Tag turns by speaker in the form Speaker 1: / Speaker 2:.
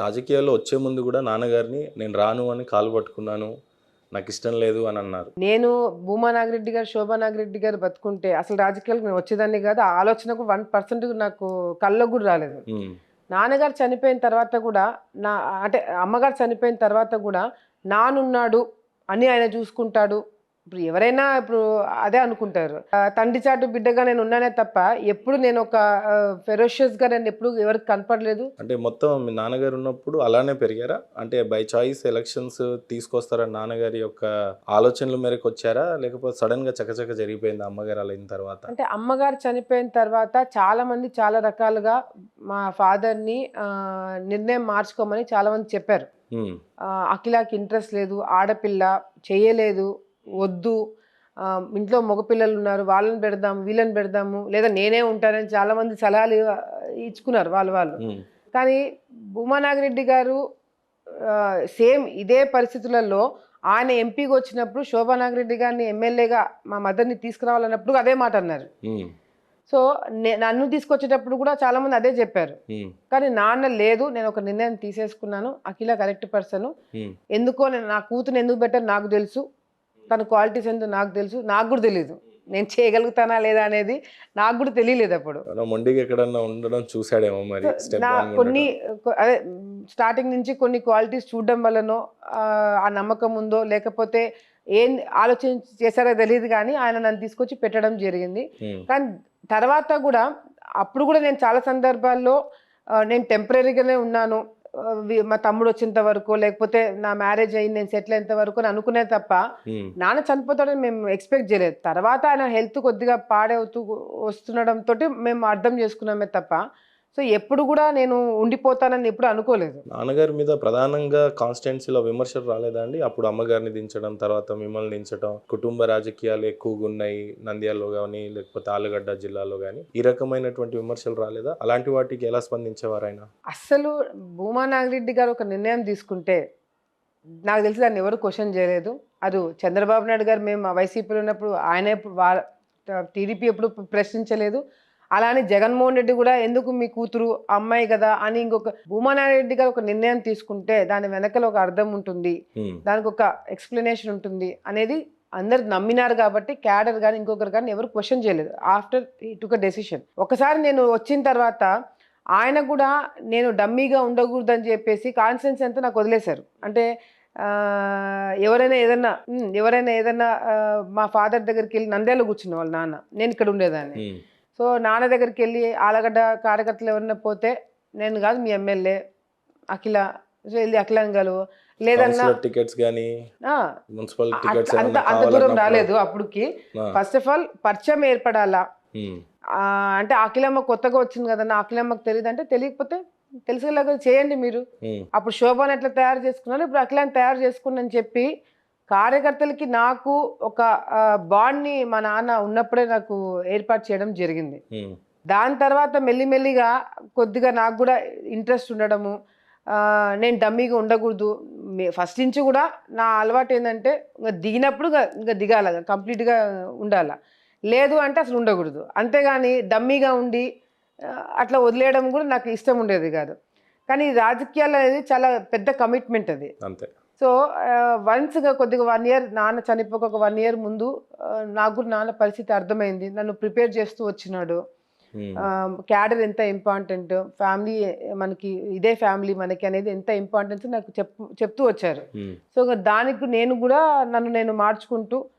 Speaker 1: రాజకీయాల్లో వచ్చే ముందు కూడా నాన్నగారిని నేను రాను అని కాలు పట్టుకున్నాను, నాకు ఇష్టం లేదు అని అన్నారు.
Speaker 2: నేను భూమా నాగిరెడ్డి గారు, శోభా నాగిరెడ్డి గారు బతుకుంటే అసలు రాజకీయాలకు నేను వచ్చేదాన్ని కాదు. ఆ ఆలోచన కూడా 1% నాకు కల్లోకి కూడా రాలేదు.
Speaker 1: హ్మ్.
Speaker 2: నాన్నగారు చనిపోయిన తర్వాత కూడా నా అంటే అమ్మగారు చనిపోయిన తర్వాత కూడా నానున్నాడు, అన్నీ ఆయన చూసుకుంటాడు. ఇప్పుడు ఎవరైనా ఇప్పుడు అదే అనుకుంటారు. తండ్రి చాటు బిడ్డగా నేను ఉన్నానే తప్ప ఎప్పుడు నేను ఒక ఫెరోషియస్‌గా నేను ఎప్పుడు ఎవరికి కనపడలేదు.
Speaker 1: అంటే మొత్తం మీ నాన్నగారు ఉన్నప్పుడు అలానే పెరిగారా? అంటే బై చాయిస్ ఎలక్షన్స్ తీసుకొస్తారని నాన్నగారి యొక్క ఆలోచనల మేరకు వచ్చారా? లేకపోతే సడన్‌గా చకచక జరిగిపోయిందా అమ్మగారు అలా అయిన తర్వాత?
Speaker 2: అంటే అమ్మగారు చనిపోయిన తర్వాత చాలామంది చాలా రకాలుగా మా ఫాదర్‌ని నిర్ణయం మార్చుకోమని చాలామంది చెప్పారు.
Speaker 1: హ్మ్.
Speaker 2: అఖిలకి ఇంట్రెస్ట్ లేదు, ఆడపిల్ల చేయలేదు, వద్దు, ఇంట్లో మగపిల్లలున్నారు, వాళ్ళని పెడదాం, వీళ్ళని పెడదాము, లేదా నేనే ఉంటానని చాలామంది సలహాలు ఇచ్చుకున్నారు వాళ్ళు వాళ్ళు.
Speaker 1: హ్మ్.
Speaker 2: కానీ భూమా నాగిరెడ్డి గారు సేమ్ ఇదే పరిస్థితులలో ఆయన ఎంపీగా వచ్చినప్పుడు శోభా నాగిరెడ్డి గారిని ఎమ్మెల్యేగా మా మదర్ని తీసుకురావాలన్నప్పుడు అదే మాట అన్నారు.
Speaker 1: హ్మ్.
Speaker 2: సో నన్ను తీసుకొచ్చేటప్పుడు కూడా చాలామంది అదే చెప్పారు.
Speaker 1: హ్మ్.
Speaker 2: కానీ నాన్న లేదు, నేను ఒక నిర్ణయం తీసేసుకున్నాను, అఖిల కరెక్ట్ పర్సన్,
Speaker 1: హ్మ్.
Speaker 2: ఎందుకో నేను నా కూతురు ఎందుకు బెటర్ నాకు తెలుసు, తన క్వాలిటీస్ ఏంటో నాకు తెలుసు, నాకు కూడా తెలియదు నేను చేయగలుగుతానా లేదా అనేది, నాకు కూడా తెలియలేదు అప్పుడు.
Speaker 1: అలా మొండిగా ఎక్కడన్నా ఉండడం చూసాడేమో మరి
Speaker 2: సో
Speaker 1: స్టెప్
Speaker 2: నా
Speaker 1: డౌన్‌గా
Speaker 2: కొన్ని
Speaker 1: ఉండటం.
Speaker 2: అదే స్టార్టింగ్ నుంచి కొన్ని క్వాలిటీస్ చూడడం వల్లనో ఆ నమ్మకం ఉందో లేకపోతే ఏం ఆలోచించి చేశారో తెలియదు, కానీ ఆయన నన్ను తీసుకొచ్చి పెట్టడం జరిగింది.
Speaker 1: హ్మ్.
Speaker 2: కానీ తర్వాత కూడా అప్పుడు కూడా నేను చాలా సందర్భాల్లో నేను టెంపరీగానే ఉన్నాను, మా తమ్ముడు వచ్చేంత వరకు లేకపోతే నా మ్యారేజ్ అయ్యి నేను సెటిల్ అయ్యేంత వరకు అని అనుకునే తప్ప
Speaker 1: హ్మ్.
Speaker 2: నాన్న చనిపోతాడని మేము ఎక్స్పెక్ట్ చేయలేదు. తర్వాత ఆయన హెల్త్ కొద్దిగా పాడవుతూ వస్తుండడంతో మేము అర్థం చేసుకున్నామే తప్ప, సో ఎప్పుడు కూడా నేను ఉండిపోతానని ఎప్పుడు అనుకోలేదు.
Speaker 1: నాన్నగారి మీద ప్రధానంగా కాన్స్టిట్యుయెన్సీలో విమర్శలు రాలేదా అండి? అప్పుడు అమ్మగారిని దించడం, తర్వాత మిమ్మల్ని దించడం, కుటుంబ రాజకీయాలు ఎక్కువగున్నాయి నంద్యాలలో గానీ, లేకపోతే ఆళ్ళగడ్డ జిల్లాలో గానీ, ఈ రకమైనటువంటి విమర్శలు రాలేదా? అలాంటి వాటికి ఎలా స్పందించేవారాయన?
Speaker 2: అస్సలు భూమా నాగిరెడ్డి గారు ఒక నిర్ణయం తీసుకుంటే నాకు తెలిసి దాన్ని ఎవరు క్వశ్చన్ చేయలేదు. అది చంద్రబాబు నాయుడు గారు మేము వైసీపీలో ఉన్నప్పుడు ఆయన ఎప్పుడు టీడీపీ ఎప్పుడు ప్రశ్నించలేదు. అలానే జగన్మోహన్ రెడ్డి కూడా ఎందుకు మీ కూతురు అమ్మాయి కదా అని ఇంకొక భూమానారెడ్డి గారు ఒక నిర్ణయం తీసుకుంటే దాని వెనకల ఒక అర్థం ఉంటుంది,
Speaker 1: హ్మ్.
Speaker 2: దానికి ఒక ఎక్స్ప్లెనేషన్ ఉంటుంది అనేది అందరు నమ్మినారు కాబట్టి క్యాడర్ కానీ ఇంకొకరు కానీ ఎవరు క్వశ్చన్ చేయలేదు. ఆఫ్టర్ ఈ టుక్ అ డెసిషన్ ఒకసారి నేను వచ్చిన తర్వాత ఆయన కూడా నేను డమ్మీగా ఉండకూడదని చెప్పేసి కాన్ఫిడెన్స్ అంతా నాకు వదిలేశారు. అంటే ఎవరైనా ఏదన్నా మా ఫాదర్ దగ్గరికి వెళ్ళి నంద్యాలలో కూర్చున్న వాళ్ళ నాన్న, నేను ఇక్కడ ఉండేదాన్ని.
Speaker 1: హ్మ్.
Speaker 2: సో నాన్న దగ్గరికి వెళ్ళి ఆలగడ్డ కార్యకర్తలు ఎవరైనా పోతే నేను కాదు మీ ఎమ్మెల్యే అఖిల, సో వెళ్ళి అఖిలని కలువు, లేదన్నా
Speaker 1: కౌన్సిలర్ టికెట్స్ గానీ,
Speaker 2: ఆ,
Speaker 1: మున్సిపల్ టికెట్స్
Speaker 2: అంత
Speaker 1: ఏమన్నా
Speaker 2: అంత దూరం
Speaker 1: కావాలన్నప్పుడు
Speaker 2: రాలేదు అప్పటికి.
Speaker 1: ఆ!
Speaker 2: ఫస్ట్ ఆఫ్ ఆల్ పరిచయం ఏర్పడాలా.
Speaker 1: హ్మ్.
Speaker 2: అంటే అఖిలమ్మ కొత్తగా వచ్చింది కదన్నా, అఖిలమ్మకి తెలియదు అంటే తెలియకపోతే తెలిసేలాగా చేయండి మీరు.
Speaker 1: హ్మ్.
Speaker 2: అప్పుడు శోభాని ఎట్లా తయారు చేసుకున్నాను, ఇప్పుడు అఖిలాన్ని తయారు చేసుకున్నాను చెప్పి కార్యకర్తలకి నాకు ఒక బాండ్ని మా నాన్న ఉన్నప్పుడే నాకు ఏర్పాటు చేయడం జరిగింది.
Speaker 1: హ్మ్.
Speaker 2: దాని తర్వాత మెల్లిమెల్లిగా కొద్దిగా నాకు కూడా ఇంట్రెస్ట్ ఉండడము, నేను డమ్మీగా ఉండకూడదు. ఫస్ట్ నుంచి కూడా నా అలవాటు ఏంటంటే ఇంక దిగినప్పుడు ఇంకా దిగాల, కంప్లీట్గా ఉండాల, లేదు అంటే అసలు ఉండకూడదు. అంతేగాని డమ్మీగా ఉండి అట్లా వదిలేయడం కూడా నాకు ఇష్టం ఉండేది కాదు. కానీ రాజకీయాలు అనేది చాలా పెద్ద కమిట్మెంట్ అది.
Speaker 1: అంతే.
Speaker 2: సో వన్స్గా కొద్దిగా 1 ఇయర్ నాన్న చనిపోక ఒక 1 ఇయర్ ముందు నాకు కూడా నాన్న పరిస్థితి అర్థమైంది, నన్ను ప్రిపేర్ చేస్తూ వచ్చినాడు.
Speaker 1: హ్మ్.
Speaker 2: క్యాడర్ ఎంత ఇంపార్టెంట్, ఫ్యామిలీ మనకి ఇదే ఫ్యామిలీ మనకి అనేది ఎంత ఇంపార్టెన్స్ నాకు చెప్తూ వచ్చారు.
Speaker 1: హ్మ్.
Speaker 2: సో దానికి నేను కూడా నన్ను నేను మార్చుకుంటూ